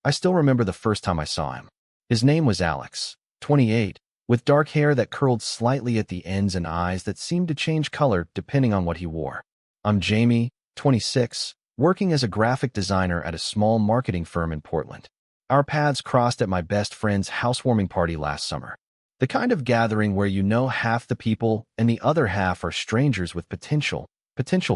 I still remember the first time I saw him. His name was Alex, 28, with dark hair that curled slightly at the ends and eyes that seemed to change color depending on what he wore. I'm Jamie, 26, working as a graphic designer at a small marketing firm in Portland. Our paths crossed at my best friend's housewarming party last summer. The kind of gathering where you know half the people and the other half are strangers with potential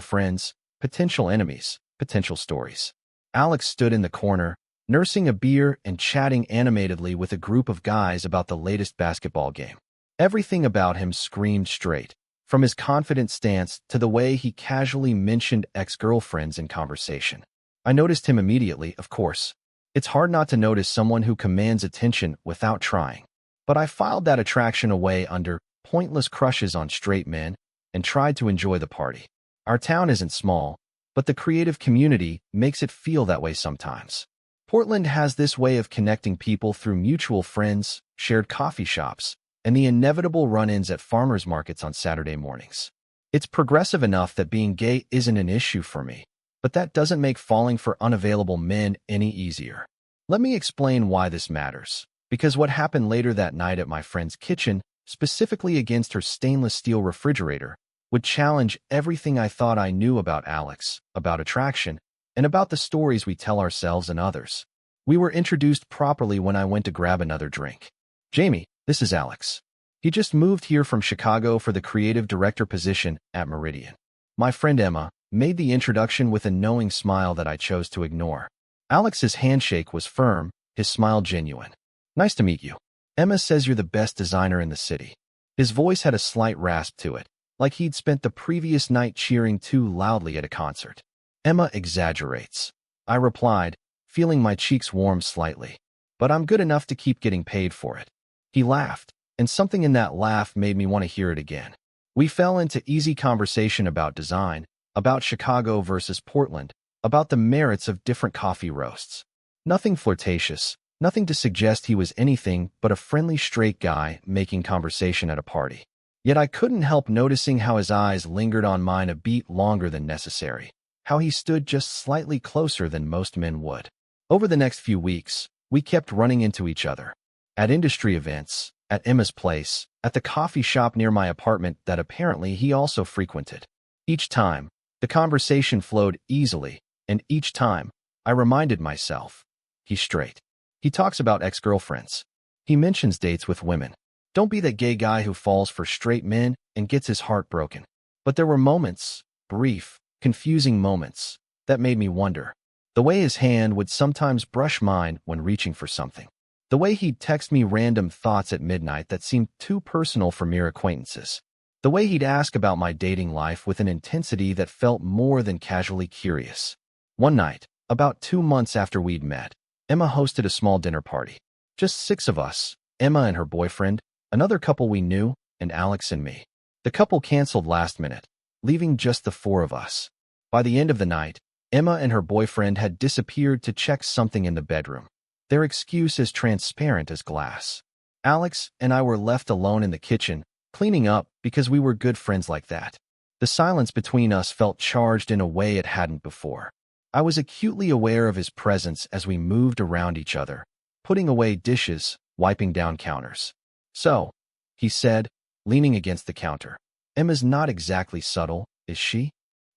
friends, potential enemies, potential stories. Alex stood in the corner, nursing a beer and chatting animatedly with a group of guys about the latest basketball game. Everything about him screamed straight, from his confident stance to the way he casually mentioned ex-girlfriends in conversation. I noticed him immediately, of course. It's hard not to notice someone who commands attention without trying. But I filed that attraction away under pointless crushes on straight men and tried to enjoy the party. Our town isn't small, but the creative community makes it feel that way sometimes. Portland has this way of connecting people through mutual friends, shared coffee shops, and the inevitable run-ins at farmers markets on Saturday mornings. It's progressive enough that being gay isn't an issue for me, but that doesn't make falling for unavailable men any easier. Let me explain why this matters, because what happened later that night at my friend's kitchen, specifically against her stainless steel refrigerator, would challenge everything I thought I knew about Alex, about attraction, and about the stories we tell ourselves and others. We were introduced properly when I went to grab another drink. Jamie, this is Alex. He just moved here from Chicago for the creative director position at Meridian. My friend Emma made the introduction with a knowing smile that I chose to ignore. Alex's handshake was firm, his smile genuine. Nice to meet you. Emma says you're the best designer in the city. His voice had a slight rasp to it, like he'd spent the previous night cheering too loudly at a concert. Emma exaggerates, I replied, feeling my cheeks warm slightly. But I'm good enough to keep getting paid for it. He laughed, and something in that laugh made me want to hear it again. We fell into easy conversation about design, about Chicago versus Portland, about the merits of different coffee roasts. Nothing flirtatious, nothing to suggest he was anything but a friendly straight guy making conversation at a party. Yet I couldn't help noticing how his eyes lingered on mine a beat longer than necessary, how he stood just slightly closer than most men would. Over the next few weeks, we kept running into each other. At industry events, at Emma's place, at the coffee shop near my apartment that apparently he also frequented. Each time, the conversation flowed easily, and each time, I reminded myself, he's straight. He talks about ex-girlfriends. He mentions dates with women. Don't be that gay guy who falls for straight men and gets his heart broken. But there were moments, brief, confusing moments, that made me wonder. The way his hand would sometimes brush mine when reaching for something. The way he'd text me random thoughts at midnight that seemed too personal for mere acquaintances. The way he'd ask about my dating life with an intensity that felt more than casually curious. One night, about 2 months after we'd met, Emma hosted a small dinner party. Just 6 of us, Emma and her boyfriend, another couple we knew, and Alex and me. The couple canceled last minute, leaving just the 4 of us. By the end of the night, Emma and her boyfriend had disappeared to check something in the bedroom. Their excuse as transparent as glass. Alex and I were left alone in the kitchen, cleaning up because we were good friends like that. The silence between us felt charged in a way it hadn't before. I was acutely aware of his presence as we moved around each other, putting away dishes, wiping down counters. So, he said, leaning against the counter, Emma's not exactly subtle, is she?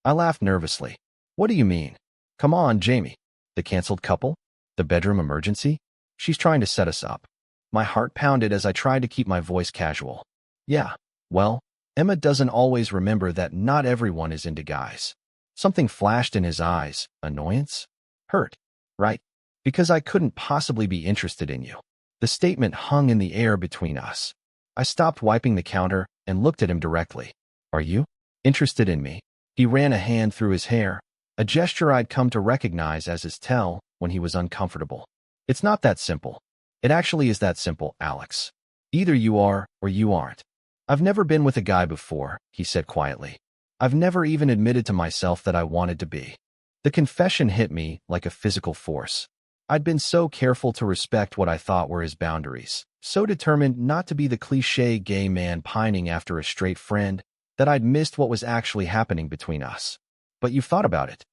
I laughed nervously. What do you mean? Come on, Jamie. The canceled couple? The bedroom emergency? She's trying to set us up. My heart pounded as I tried to keep my voice casual. Yeah, well, Emma doesn't always remember that not everyone is into guys. Something flashed in his eyes. Annoyance? Hurt, right? Because I couldn't possibly be interested in you. The statement hung in the air between us. I stopped wiping the counter and looked at him directly. Are you interested in me? He ran a hand through his hair, a gesture I'd come to recognize as his tell when he was uncomfortable. It's not that simple. It actually is that simple, Alex. Either you are or you aren't. I've never been with a guy before, he said quietly. I've never even admitted to myself that I wanted to be. The confession hit me like a physical force. I'd been so careful to respect what I thought were his boundaries, so determined not to be the cliché gay man pining after a straight friend, that I'd missed what was actually happening between us. But you've thought about it?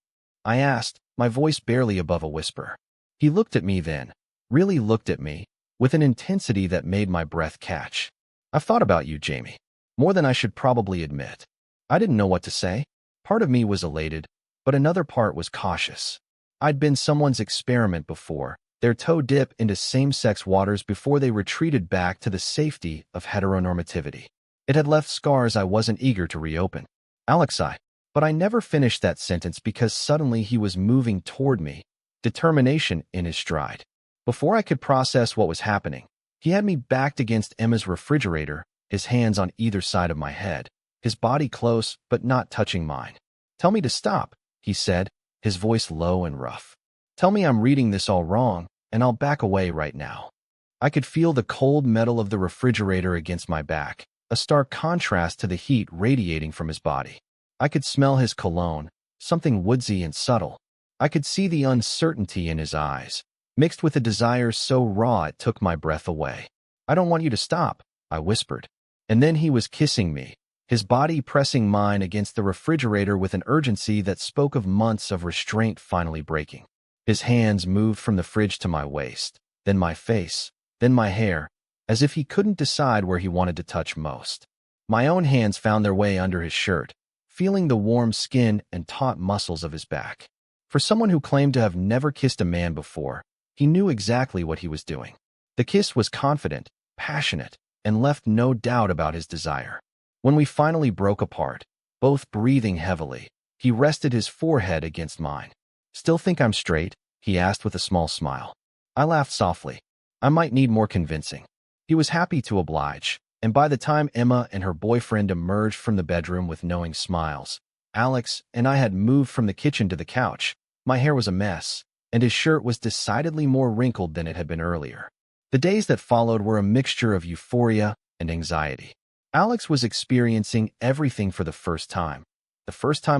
I asked, my voice barely above a whisper. He looked at me then, really looked at me, with an intensity that made my breath catch. "I've thought about you, Jamie. More than I should probably admit." I didn't know what to say. Part of me was elated, but another part was cautious. I'd been someone's experiment before, their toe dip into same-sex waters before they retreated back to the safety of heteronormativity. It had left scars I wasn't eager to reopen. "Alex, but I never finished that sentence because suddenly he was moving toward me, determination in his stride. Before I could process what was happening, he had me backed against Emma's refrigerator, his hands on either side of my head, his body close but not touching mine. "Tell me to stop," he said, his voice low and rough. "Tell me I'm reading this all wrong, and I'll back away right now." I could feel the cold metal of the refrigerator against my back, a stark contrast to the heat radiating from his body. I could smell his cologne, something woodsy and subtle. I could see the uncertainty in his eyes, mixed with a desire so raw it took my breath away. "I don't want you to stop," I whispered. And then he was kissing me, his body pressing mine against the refrigerator with an urgency that spoke of months of restraint finally breaking. His hands moved from the fridge to my waist, then my face, then my hair, as if he couldn't decide where he wanted to touch most. My own hands found their way under his shirt, feeling the warm skin and taut muscles of his back. For someone who claimed to have never kissed a man before, he knew exactly what he was doing. The kiss was confident, passionate, and left no doubt about his desire. When we finally broke apart, both breathing heavily, he rested his forehead against mine. "Still think I'm straight?" he asked with a small smile. I laughed softly. I might need more convincing. He was happy to oblige, and by the time Emma and her boyfriend emerged from the bedroom with knowing smiles, Alex and I had moved from the kitchen to the couch. My hair was a mess, and his shirt was decidedly more wrinkled than it had been earlier. The days that followed were a mixture of euphoria and anxiety. Alex was experiencing everything for the first time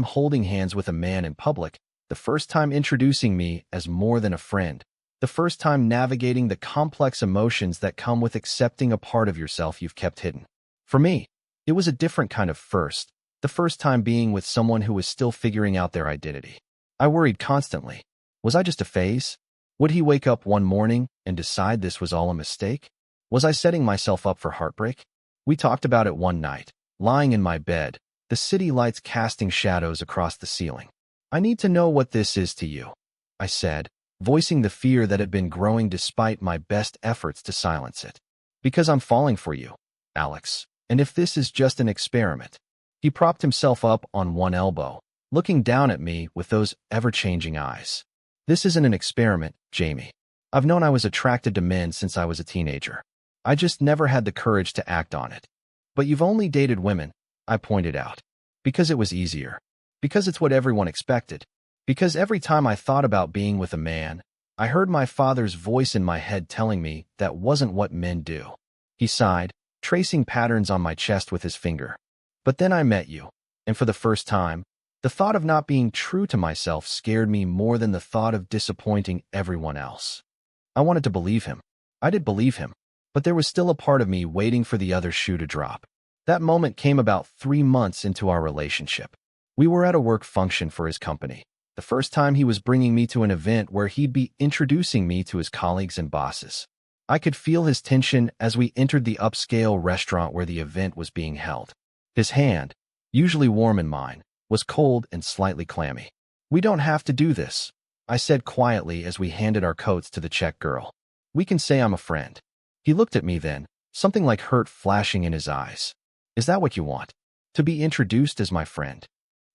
holding hands with a man in public, the first time introducing me as more than a friend, the first time navigating the complex emotions that come with accepting a part of yourself you've kept hidden. For me, it was a different kind of first, the first time being with someone who was still figuring out their identity. I worried constantly. Was I just a phase? Would he wake up one morning and decide this was all a mistake? Was I setting myself up for heartbreak? We talked about it one night, lying in my bed, the city lights casting shadows across the ceiling. "I need to know what this is to you," I said, voicing the fear that had been growing despite my best efforts to silence it. "Because I'm falling for you, Alex, and if this is just an experiment." He propped himself up on one elbow, looking down at me with those ever-changing eyes. "This isn't an experiment, Jamie. I've known I was attracted to men since I was a teenager. I just never had the courage to act on it." "But you've only dated women," I pointed out. "Because it was easier. Because it's what everyone expected. Because every time I thought about being with a man, I heard my father's voice in my head telling me that wasn't what men do." He sighed, tracing patterns on my chest with his finger. "But then I met you, and for the first time, the thought of not being true to myself scared me more than the thought of disappointing everyone else." I wanted to believe him. I did believe him, but there was still a part of me waiting for the other shoe to drop. That moment came about 3 months into our relationship. We were at a work function for his company, the first time he was bringing me to an event where he'd be introducing me to his colleagues and bosses. I could feel his tension as we entered the upscale restaurant where the event was being held. His hand, usually warm in mine, was cold and slightly clammy. "We don't have to do this," I said quietly as we handed our coats to the Czech girl. "We can say I'm a friend." He looked at me then, something like hurt flashing in his eyes. "Is that what you want? To be introduced as my friend?"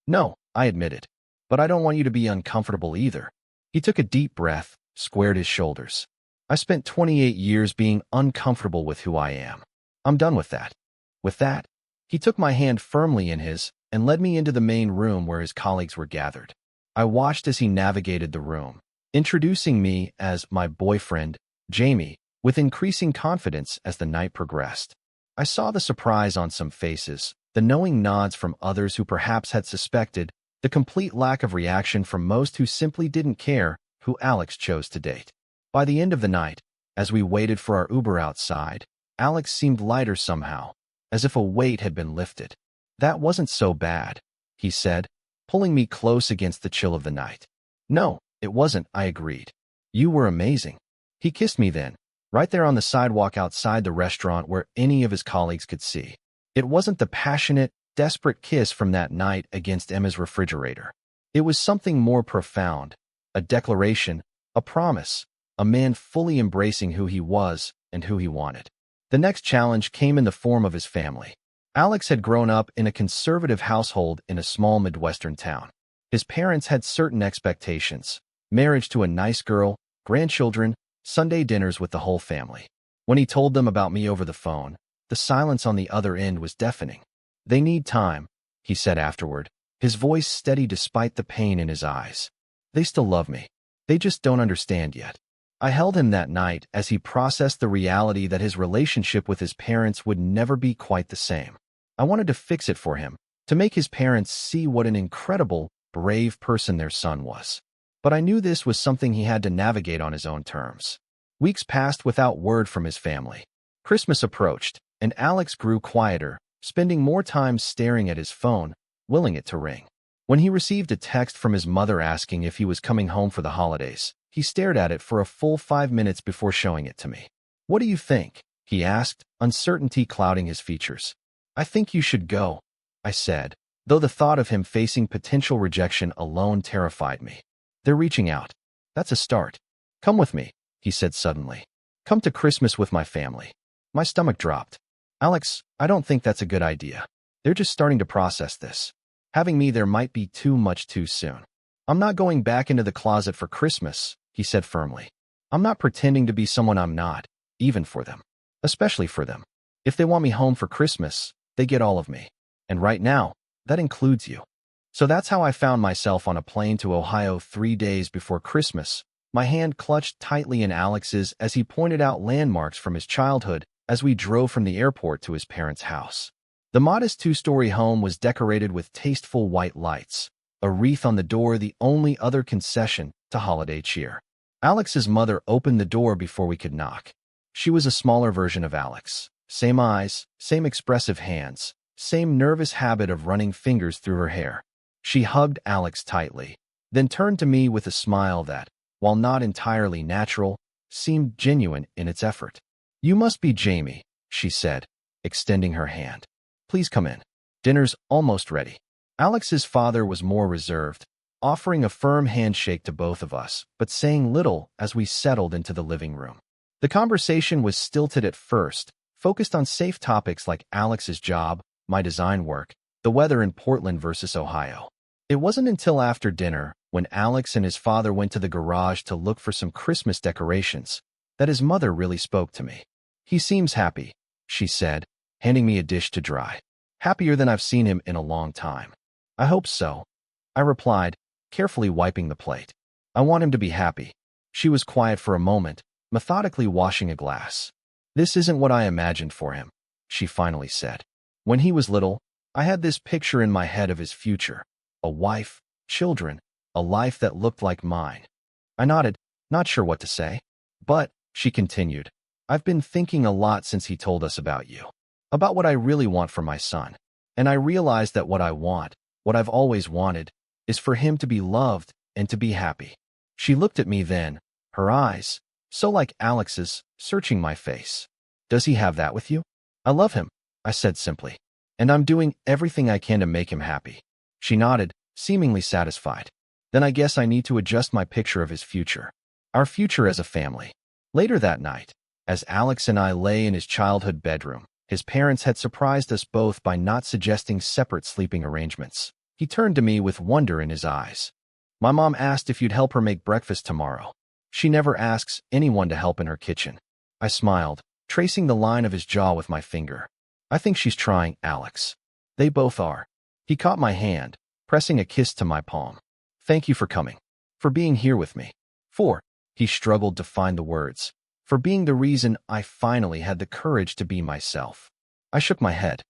"No," I admitted. "But I don't want you to be uncomfortable either." He took a deep breath, squared his shoulders. "I spent 28 years being uncomfortable with who I am. I'm done with that." With that, he took my hand firmly in his and led me into the main room where his colleagues were gathered. I watched as he navigated the room, introducing me as my boyfriend, Jamie, with increasing confidence as the night progressed. I saw the surprise on some faces, the knowing nods from others who perhaps had suspected, the complete lack of reaction from most who simply didn't care who Alex chose to date. By the end of the night, as we waited for our Uber outside, Alex seemed lighter somehow, as if a weight had been lifted. "That wasn't so bad," he said, pulling me close against the chill of the night. "No, it wasn't," I agreed. You were amazing. He kissed me then, right there on the sidewalk outside the restaurant where any of his colleagues could see. It wasn't the passionate, desperate kiss from that night against Emma's refrigerator. It was something more profound, a declaration, a promise, a man fully embracing who he was and who he wanted. The next challenge came in the form of his family. Alex had grown up in a conservative household in a small Midwestern town. His parents had certain expectations: marriage to a nice girl, grandchildren, Sunday dinners with the whole family. When he told them about me over the phone, the silence on the other end was deafening. "They need time," he said afterward, his voice steady despite the pain in his eyes. "They still love me. They just don't understand yet." I held him that night as he processed the reality that his relationship with his parents would never be quite the same. I wanted to fix it for him, to make his parents see what an incredible, brave person their son was. But I knew this was something he had to navigate on his own terms. Weeks passed without word from his family. Christmas approached, and Alex grew quieter, spending more time staring at his phone, willing it to ring. When he received a text from his mother asking if he was coming home for the holidays, he stared at it for a full 5 minutes before showing it to me. "What do you think?" he asked, uncertainty clouding his features. "I think you should go," I said, though the thought of him facing potential rejection alone terrified me. "They're reaching out. That's a start. Come with me," he said suddenly. "Come to Christmas with my family." My stomach dropped. "Alex, I don't think that's a good idea. They're just starting to process this. Having me there might be too much too soon." "I'm not going back into the closet for Christmas," he said firmly. "I'm not pretending to be someone I'm not, even for them. Especially for them. If they want me home for Christmas, they get all of me. And right now, that includes you." So that's how I found myself on a plane to Ohio 3 days before Christmas, my hand clutched tightly in Alex's as he pointed out landmarks from his childhood as we drove from the airport to his parents' house. The modest 2-story home was decorated with tasteful white lights, a wreath on the door the only other concession to holiday cheer. Alex's mother opened the door before we could knock. She was a smaller version of Alex. Same eyes, same expressive hands, same nervous habit of running fingers through her hair. She hugged Alex tightly, then turned to me with a smile that, while not entirely natural, seemed genuine in its effort. "You must be Jamie," she said, extending her hand. "Please come in. Dinner's almost ready." Alex's father was more reserved, offering a firm handshake to both of us, but saying little as we settled into the living room. The conversation was stilted at first, focused on safe topics like Alex's job, my design work, the weather in Portland versus Ohio. It wasn't until after dinner, when Alex and his father went to the garage to look for some Christmas decorations, that his mother really spoke to me. "He seems happy," she said, handing me a dish to dry. "Happier than I've seen him in a long time." "I hope so," I replied, carefully wiping the plate. "I want him to be happy." She was quiet for a moment, methodically washing a glass. "This isn't what I imagined for him," she finally said. "When he was little, I had this picture in my head of his future. A wife, children, a life that looked like mine." I nodded, not sure what to say. "But," she continued, "I've been thinking a lot since he told us about you. About what I really want for my son. And I realized that what I want, what I've always wanted, is for him to be loved and to be happy." She looked at me then, her eyes, so like Alex's, searching my face. "Does he have that with you?" "I love him," I said simply. "And I'm doing everything I can to make him happy." She nodded, seemingly satisfied. "Then I guess I need to adjust my picture of his future. Our future as a family." Later that night, as Alex and I lay in his childhood bedroom, his parents had surprised us both by not suggesting separate sleeping arrangements. He turned to me with wonder in his eyes. "My mom asked if you'd help her make breakfast tomorrow. She never asks anyone to help in her kitchen." I smiled, tracing the line of his jaw with my finger. "I think she's trying, Alex." "They both are." He caught my hand, pressing a kiss to my palm. "Thank you for coming. For being here with me. For," he struggled to find the words, "for being the reason I finally had the courage to be myself." I shook my head.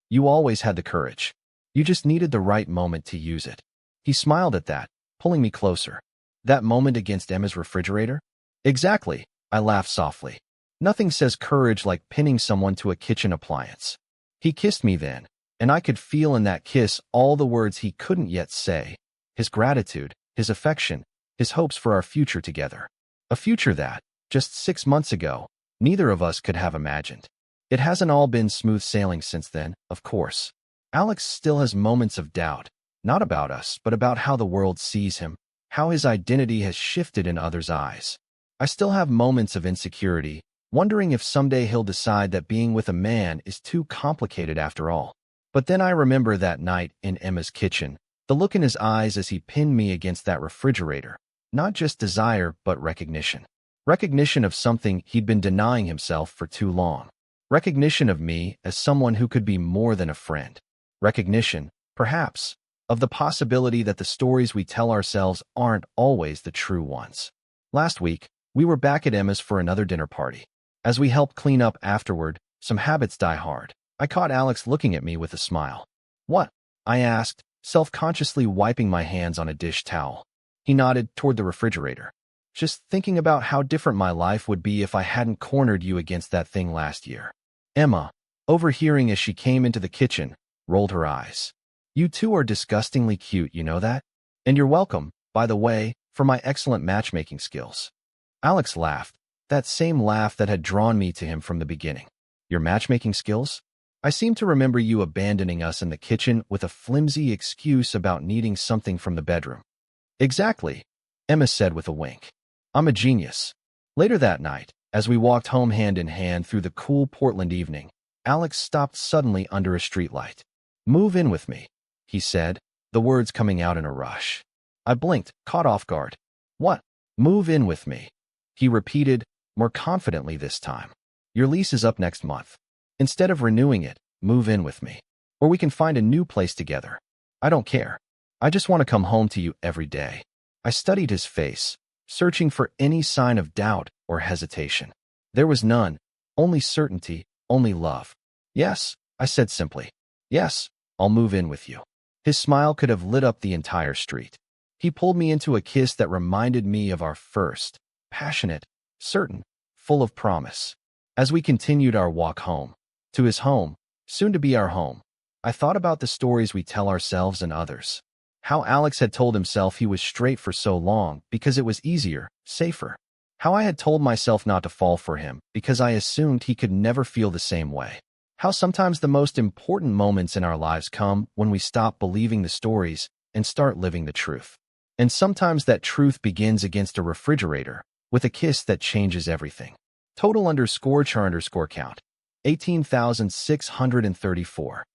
"You always had the courage. You just needed the right moment to use it." He smiled at that, pulling me closer. "That moment against Emma's refrigerator?" "Exactly," I laughed softly. "Nothing says courage like pinning someone to a kitchen appliance." He kissed me then, and I could feel in that kiss all the words he couldn't yet say: his gratitude, his affection, his hopes for our future together. A future that, just 6 months ago, neither of us could have imagined. It hasn't all been smooth sailing since then, of course. Alex still has moments of doubt, not about us, but about how the world sees him, how his identity has shifted in others' eyes. I still have moments of insecurity, wondering if someday he'll decide that being with a man is too complicated after all. But then I remember that night in Emma's kitchen, the look in his eyes as he pinned me against that refrigerator. Not just desire, but recognition. Recognition of something he'd been denying himself for too long. Recognition of me as someone who could be more than a friend. Recognition, perhaps, of the possibility that the stories we tell ourselves aren't always the true ones. Last week, we were back at Emma's for another dinner party. As we helped clean up afterward, some habits die hard. I caught Alex looking at me with a smile. "What?" I asked, self-consciously wiping my hands on a dish towel. He nodded toward the refrigerator. "Just thinking about how different my life would be if I hadn't cornered you against that thing last year." Emma, overhearing as she came into the kitchen, rolled her eyes. "You two are disgustingly cute, you know that? And you're welcome, by the way, for my excellent matchmaking skills." Alex laughed, that same laugh that had drawn me to him from the beginning. "Your matchmaking skills? I seem to remember you abandoning us in the kitchen with a flimsy excuse about needing something from the bedroom." "Exactly," Emma said with a wink. "I'm a genius." Later that night, as we walked home hand in hand through the cool Portland evening, Alex stopped suddenly under a streetlight. "Move in with me," he said, the words coming out in a rush. I blinked, caught off guard. "What? Move in with me?" He repeated, more confidently this time. "Your lease is up next month. Instead of renewing it, move in with me. Or we can find a new place together. I don't care. I just want to come home to you every day." I studied his face, searching for any sign of doubt or hesitation. There was none, only certainty, only love. "Yes," I said simply. "Yes, I'll move in with you." His smile could have lit up the entire street. He pulled me into a kiss that reminded me of our first, passionate, certain, full of promise. As we continued our walk home, to his home, soon to be our home, I thought about the stories we tell ourselves and others. How Alex had told himself he was straight for so long because it was easier, safer. How I had told myself not to fall for him because I assumed he could never feel the same way. How sometimes the most important moments in our lives come when we stop believing the stories and start living the truth. And sometimes that truth begins against a refrigerator with a kiss that changes everything. Total_char_count, 18,634.